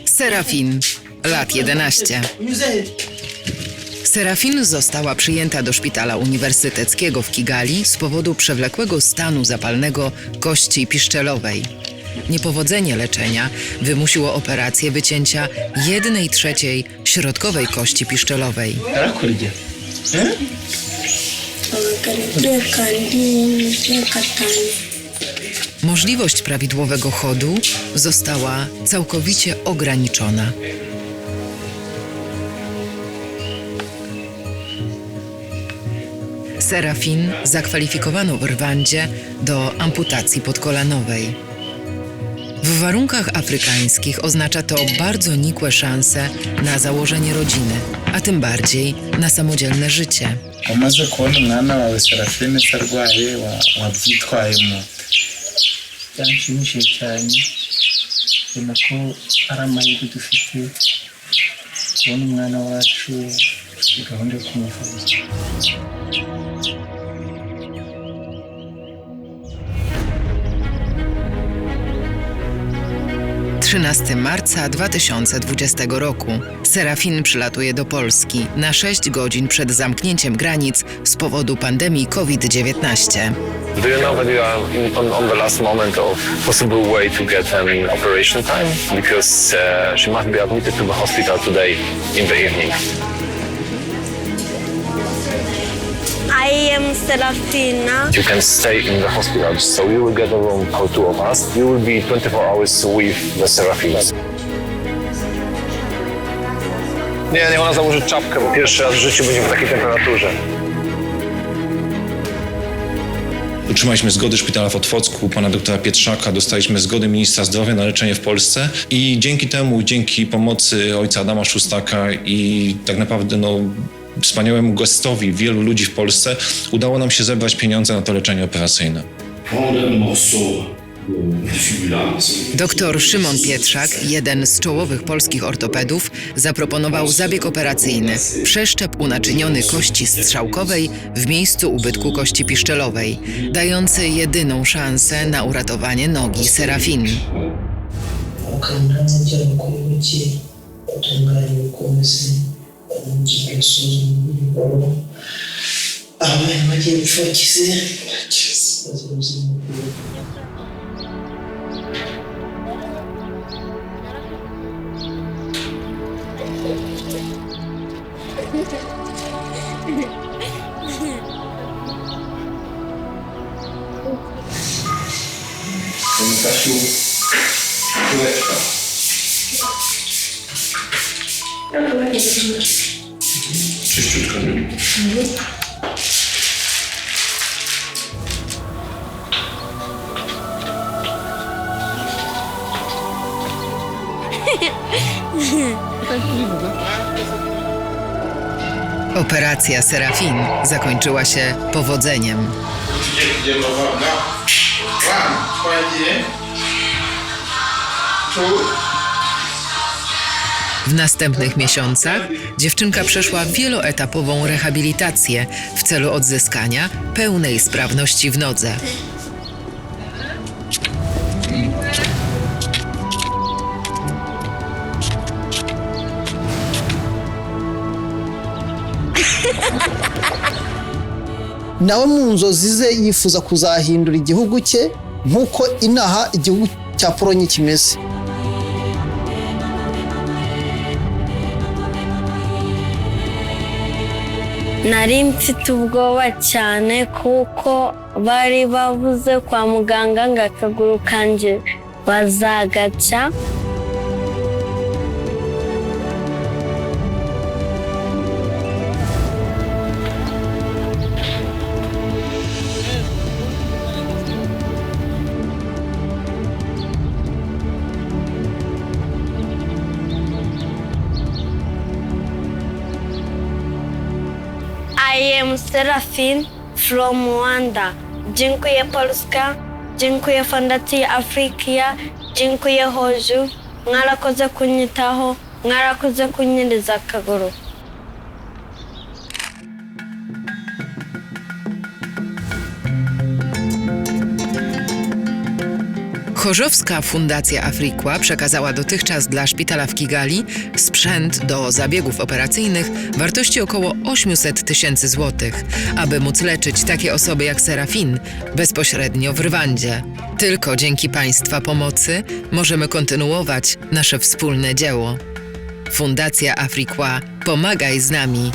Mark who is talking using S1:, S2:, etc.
S1: Serafin, lat 11. Serafin została przyjęta do szpitala uniwersyteckiego w Kigali z powodu przewlekłego stanu zapalnego kości piszczelowej. Niepowodzenie leczenia wymusiło operację wycięcia 1/3 środkowej kości piszczelowej. Możliwość prawidłowego chodu została całkowicie ograniczona. Serafin zakwalifikowano w Rwandzie do amputacji podkolanowej. W warunkach afrykańskich oznacza to bardzo nikłe szanse na założenie rodziny, a tym bardziej na samodzielne życie.
S2: Umaze kubona umwana wawe Serafine arwaye wabyitwayemo byanshimishije cyane ubona ko ari amahirwe dufite kubona umwana wacu gahunda yo kumuvuza.
S1: 13 marca 2020 roku Serafin przylatuje do Polski na 6 godzin przed zamknięciem granic z powodu pandemii COVID-19.
S3: Do you know that you are on the last moment of possible way to get an operation time? Because she must be admitted to the hospital today in the evening.
S4: I am Serafina.
S3: You can stay in the hospital, so you will get a room for two of us. You will be 24 hours with the Serafins. Nie ona założy czapkę, bo pierwszy raz w życiu będzie w takiej temperaturze.
S5: Otrzymaliśmy zgody szpitala w Otwocku, pana doktora Pietrzaka, dostaliśmy zgody ministra zdrowia na leczenie w Polsce i dzięki temu, dzięki pomocy ojca Adama Szustaka i tak naprawdę wspaniałemu gestowi wielu ludzi w Polsce udało nam się zebrać pieniądze na to leczenie operacyjne.
S1: Doktor Szymon Pietrzak, jeden z czołowych polskich ortopedów, zaproponował zabieg operacyjny – przeszczep unaczyniony kości strzałkowej w miejscu ubytku kości piszczelowej, dający jedyną szansę na uratowanie nogi Serafin.
S5: Czyściutko.
S1: Operacja Serafin zakończyła się powodzeniem. W następnych miesiącach dziewczynka przeszła wieloetapową rehabilitację w celu odzyskania pełnej sprawności w nodze.
S6: nawe mu nzozi ze yifuza kuzahindura igihugu cye nk'uko inaha igihugu cya Polonye kimeze.
S4: Nari mfite ubwoba cyane kuko bari bavuze kwa muganga ngo akaguru kanje bazagaca. I am Serafin from Rwanda. Dziękuję Polska, dziękuję Fundacji Afrika, dziękuję Hoju, mwarakoze kunyitaho, mwarakoze kunyereza akaguru.
S1: Chorzowska Fundacja Afriqua przekazała dotychczas dla szpitala w Kigali sprzęt do zabiegów operacyjnych wartości około 800 tysięcy złotych, aby móc leczyć takie osoby jak Serafin bezpośrednio w Rwandzie. Tylko dzięki Państwa pomocy możemy kontynuować nasze wspólne dzieło. Fundacja Afriqua, pomagaj z nami.